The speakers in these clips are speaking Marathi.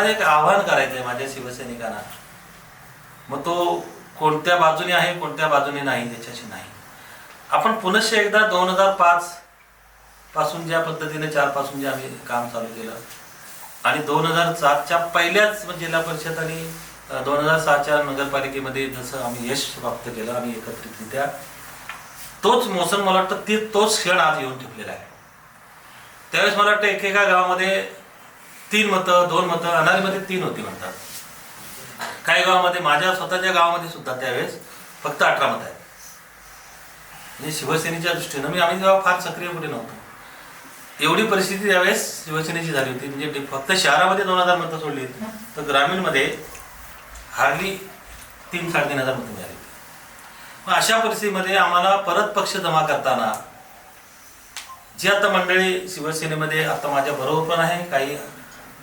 मला एक आव्हान करायचं आहे माझ्या शिवसैनिकांना. मग तो कोणत्या बाजूने आहे कोणत्या बाजूने नाही त्याच्याशी नाही. आपण पुनश्च एकदा 2005 पासून ज्या पद्धतीने 4 पासून जे आम्ही काम चालू केलं आणि 2007च्या पहिल्याच जिल्हा परिषद आणि 2006च्या नगरपालिकेमध्ये जसं आम्ही यश प्राप्त केलं आम्ही एकत्रितरित्या, तोच मोसम मला वाटतं तोच क्षण आज येऊन ठेवलेला आहे. त्यावेळेस मला वाटतं एकेका गावामध्ये 3 मतं 2 मतं, अनारीमध्ये 3 होती म्हणतात. काही गावामध्ये, माझ्या स्वतःच्या गावामध्ये सुद्धा त्यावेळेस फक्त 18 मतं आहेत. म्हणजे शिवसेनेच्या दृष्टीनं आम्ही तेव्हा फार सक्रिय कुठे नव्हतो. एवढी परिस्थिती त्यावेळेस शिवसेनेची झाली होती. म्हणजे फक्त शहरामध्ये 2000 मतं सोडली होती, तर ग्रामीणमध्ये हार्डली 3-3,500 मतं मिळाली. मग अशा परिस्थितीमध्ये आम्हाला परत पक्ष जमा करताना जी आता मंडळी शिवसेनेमध्ये आता माझ्या बरोबर पण आहे,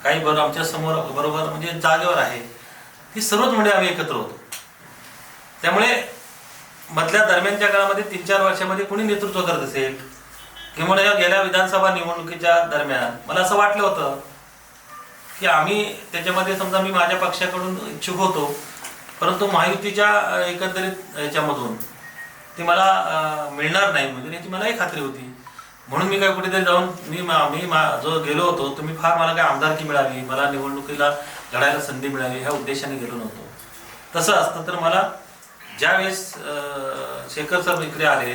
काही बरोबर आमच्या समोर बरोबर म्हणजे जागेवर आहे, ती सर्वच मंडळी आम्ही एकत्र होतो. त्यामुळे मधल्या दरम्यानच्या काळामध्ये 3-4 वर्षामध्ये कोणी नेतृत्व करत असेल किंवा गेल्या विधानसभा निवडणुकीच्या दरम्यान मला असं वाटलं होतं की आम्ही त्याच्यामध्ये समजा मी माझ्या पक्षाकडून इच्छुक होतो, परंतु महायुतीच्या एकंदरीत याच्यामधून ती मला मिळणार नाही म्हणजे याची मलाही खात्री होती. म्हणून मी काय कुठेतरी जाऊन मी जो गेलो होतो तर मी फार मला काय आमदारकी मिळावी, मला निवडणुकीला लढायला संधी मिळावी ह्या उद्देशाने गेलो नव्हतो. तसं असतं तर मला ज्यावेळेस शेखर सर इकडे आले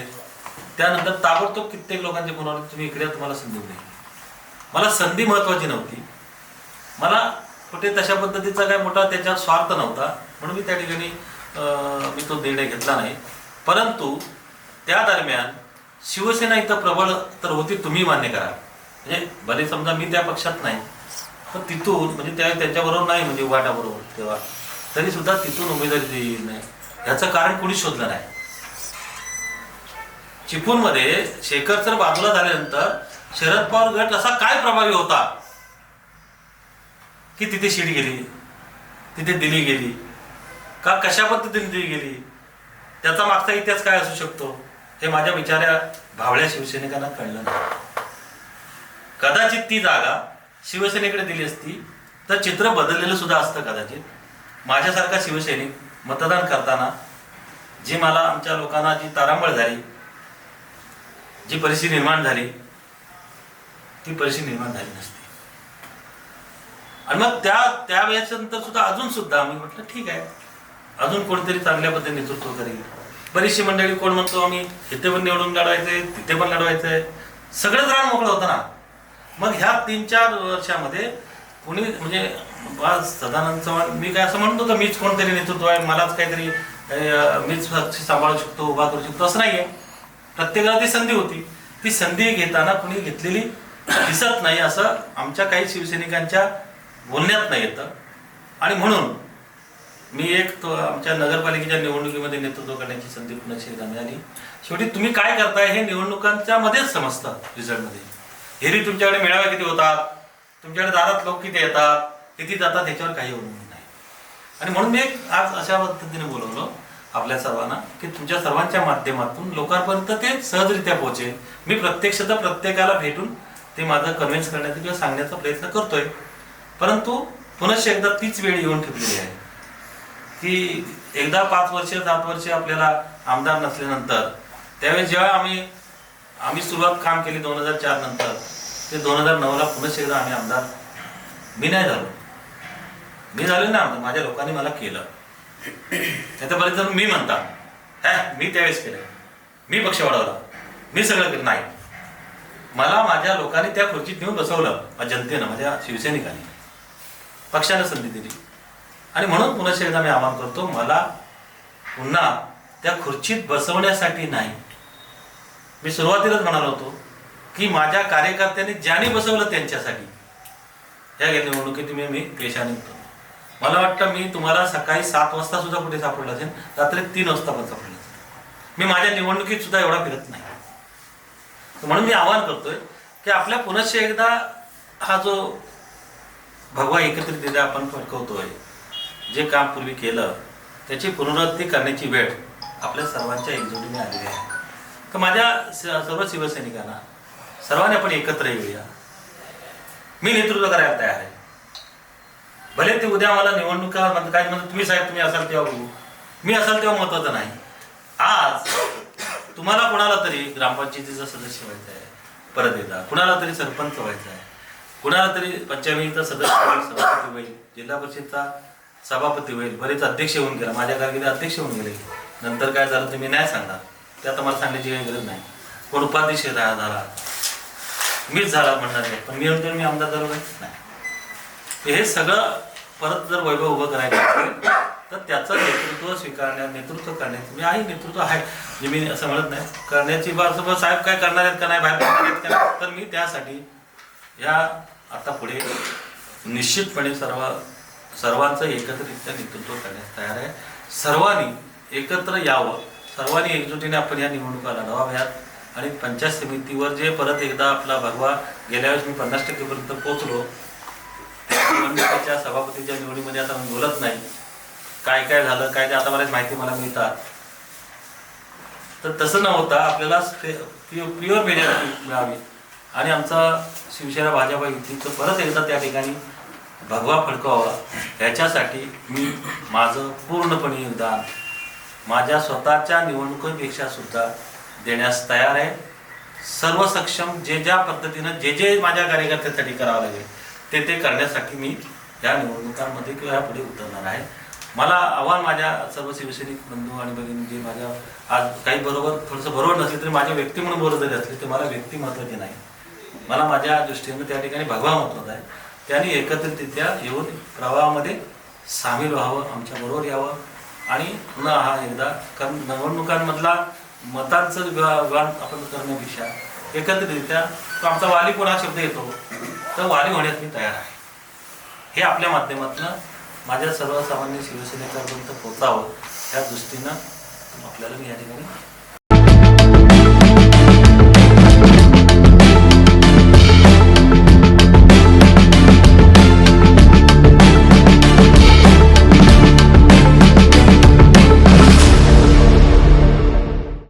त्यानंतर ताबडतोब कित्येक लोकांचे फोन आले, तुम्ही इकडे तुम्हाला संधी मिळेल. मला संधी महत्त्वाची नव्हती, मला कुठे तशा पद्धतीचा काय मोठा त्याच्यात स्वार्थ नव्हता, म्हणून मी त्या ठिकाणी मी तो निर्णय घेतला नाही. परंतु त्या दरम्यान शिवसेना इथं प्रबळ तर होती, तुम्ही मान्य करा. म्हणजे भले समजा मी त्या पक्षात नाही, पण तिथून म्हणजे त्यांच्याबरोबर नाही म्हणजे उभाटाबरोबर तेव्हा, तरी सुद्धा तिथून उमेदवारी देईल नाही याचं कारण कोणी शोधलं नाही. चिपळूणमध्ये शेखर सर बाजूला झाल्यानंतर शरद पवार गट असा काय प्रभावी होता की तिथे शीट गेली, तिथे दिली गेली का, कशा पद्धतीने दिली गेली, त्याचा मागचा इतिहास काय असू शकतो हे माझ्या बिचाऱ्या भावळ्या शिवसैनिकांना कळलं नाही. कदाचित ती जागा शिवसेनेकडे दिली असती तर चित्र बदललेलं सुद्धा असतं. कदाचित माझ्यासारखा शिवसैनिक मतदान करताना जी मला आमच्या लोकांना जी तारांबळ झाली, जी परिस्थिती निर्माण झाली, ती परिस्थिती निर्माण झाली नसती. आणि मग त्या वेळेनंतर सुद्धा अजून सुद्धा आम्ही म्हटलं ठीक आहे, अजून कोणीतरी चांगल्या पद्धतीने नेतृत्व करेल. बरीचशी मंडळी कोण म्हणतो आम्ही इथे पण निवडून लढवायचंय तिथे पण लढवायचंय, सगळंच रान मोकळं होतं ना. मग ह्या 3-4 वर्षामध्ये कोणी म्हणजे सदानंद चव्हाण मी काय असं म्हणतो तर मीच कोणतरी नेतृत्व आहे, मलाच काहीतरी मीच सांभाळू शकतो, उभा करू शकतो असं नाहीये. प्रत्येकाला ती संधी होती, ती संधी घेताना कुणी घेतलेली दिसत नाही असं आमच्या काही शिवसैनिकांच्या बोलण्यात नाही येतं. आणि म्हणून मी आमच्या नगरपालिकेच्या निवडणुकीमध्ये नेतृत्व करण्याची संधी पुन्हा एकदा मिळाली. शेवटी तुम्ही काय करताय हे निवडणुकांच्या मध्येच समजतं. रिझल्टमध्ये हेरी तुमच्याकडे मेळावे किती होतात, तुमच्याकडे दारात लोक किती येतात किती जातात ह्याच्यावर काही अवलंबून नाही. आणि म्हणून मी आज अशा पद्धतीने बोलवलं आपल्या सर्वांना की तुमच्या सर्वांच्या माध्यमातून लोकांपर्यंत ते सहजरित्या पोहोचेल. मी प्रत्यक्षतः प्रत्येकाला भेटून ते माझं कन्व्हिन्स करण्याचा किंवा सांगण्याचा प्रयत्न करतोय. परंतु पुनश्च एकदा तीच वेळ येऊन ठेवलेली आहे की एकदा 5 वर्ष 7 वर्ष आपल्याला आमदार नसल्यानंतर, त्यावेळेस जेव्हा आम्ही सुरुवात काम केली 2004 नंतर ते 2009ला पुनश्च एकदा आम्ही आमदार, मी नाही झालो, मी झालो ना आमदार, माझ्या लोकांनी मला केलं. त्याच्यापर्यंत मी म्हणता मी त्यावेळेस केलं, मी पक्ष वाढवला, मी सगळं केलं नाही. मला माझ्या लोकांनी त्या खुर्चीत नेऊन बसवलं, जनतेनं माझ्या शिवसैनिकांनी, पक्षानं संधी दिली. आणि म्हणून पुन्हा एकदा मी आवाहन करतो, मला पुन्हा त्या खुर्चीत बसवण्यासाठी नाही, मी सुरुवातीलाच म्हणालो होतो की माझ्या कार्यकर्त्यांनी ज्याने बसवलं त्यांच्यासाठी या निवडणुकीत मी पेशाने होतो. मला वाटतं मी तुम्हाला सकाळी 7 वाजता सुद्धा कुठे सापडलं असेल, रात्री 3 वाजता पण सापडलं असेल. मी माझ्या निवडणुकीत सुद्धा एवढा फिरत नाही. म्हणून मी आवाहन करतोय की आपल्या पुनश्च एकदा हा जो भगवा एकत्रितरित्या आपण फडकवतोय, जे काम पूर्वी केलं त्याची पुनरावृत्ती करण्याची वेळ आपल्या सर्वांच्या एकजुटीने आलेली आहे. तर माझ्या सर्व शिवसैनिकांना सर्वांनी आपण एकत्र येऊया. मी नेतृत्व करायला तयार आहे. भले ते उद्या मला निवडणुका काय म्हणतात, तुम्ही साहेब तुम्ही असाल तेव्हा बघू, मी असाल तेव्हा महत्वाचं नाही. आज तुम्हाला कोणाला तरी ग्रामपंचायतीचा सदस्य व्हायचं आहे परत एकदा, कुणाला तरी सरपंच व्हायचं आहे, कुणाला तरी पंचायतीचा सदस्य होईल, सभापती होईल, जिल्हा परिषदचा सभापती होईल, बरेच अध्यक्ष होऊन गेला, माझ्या कारकिर्दीत अध्यक्ष होऊन गेले. नंतर काय झालं तुम्ही नाही सांगणार, ते आता मला सांगण्याची काही गरज नाही. कोण उपाध्यक्ष झाला, मीच झाला म्हणणार आहे, पण मी म्हणतो मी आमदार झालो नाही. हे सगळं परत जर वैभव उभं करायचं असेल तर त्याचं नेतृत्व करण्याचं मी आहे, नेतृत्व आहे जे मी असं म्हणत नाही करण्याची बार साहेब काय करणार आहेत का नाही, बाहेर करणार आहेत का नाही, तर मी त्यासाठी या आता पुढे निश्चितपणे सर्वांचं एकत्रितरित्या नेतृत्व करण्यास तयार आहे. सर्वांनी एकत्र यावं, सर्वांनी एकजुटीने आपण या निवडणुका लढवाव्यात आणि पंचायत समितीवर जे परत एकदा आपला भगवा गेल्या वेळेस मी 50% पोहोचलो. निवडणुकीच्या सभापतीच्या निवडीमध्ये आता मी बोलत नाही, काय काय झालं काय ते आता बऱ्याच माहिती मला मिळतात. तर तसं न होता आपल्याला प्युअर मेजॉरिटी मिळावी आणि आमचा शिवसेना भाजपा युतीचं परत एकदा त्या ठिकाणी भगवा फडकवावा, याच्यासाठी मी माझं पूर्णपणे योगदान माझ्या स्वतःच्या निवडणुकीपेक्षा सुद्धा देण्यास तयार आहे. सर्व सक्षम जे ज्या पद्धतीनं जे माझ्या कार्यकर्त्यांसाठी करावं लागेल ते करण्यासाठी मी या निवडणुकांमध्ये किंवा यापुढे उतरणार आहे. मला आव्हान माझ्या सर्व शिवसैनिक बंधू आणि भगिनी जे माझ्या आज काही बरोबर थोडंसं बरोबर नसले तरी माझे व्यक्ती म्हणून बरोबर जरी असले ते मला व्यक्ती महत्त्वाचे नाही, मला माझ्या दृष्टीने त्या ठिकाणी भगवा महत्त्वाचा आहे. त्यांनी एकत्रितरित्या येऊन प्रवाहामध्ये सामील व्हावं, आमच्या बरोबर यावं आणि पुन्हा हा एकदा कारण निवडणुकांमधला मतांचं विभाग आपण करण्यापेक्षा एकत्रितरित्या तो आमचा वाली कोण हा शब्द येतो तर वाली होण्यास मी तयार आहे. हे आपल्या माध्यमातून माझ्या सर्वसामान्य शिवसैनिकांपर्यंत पोहोचावं या दृष्टीनं आपल्याला मी या ठिकाणी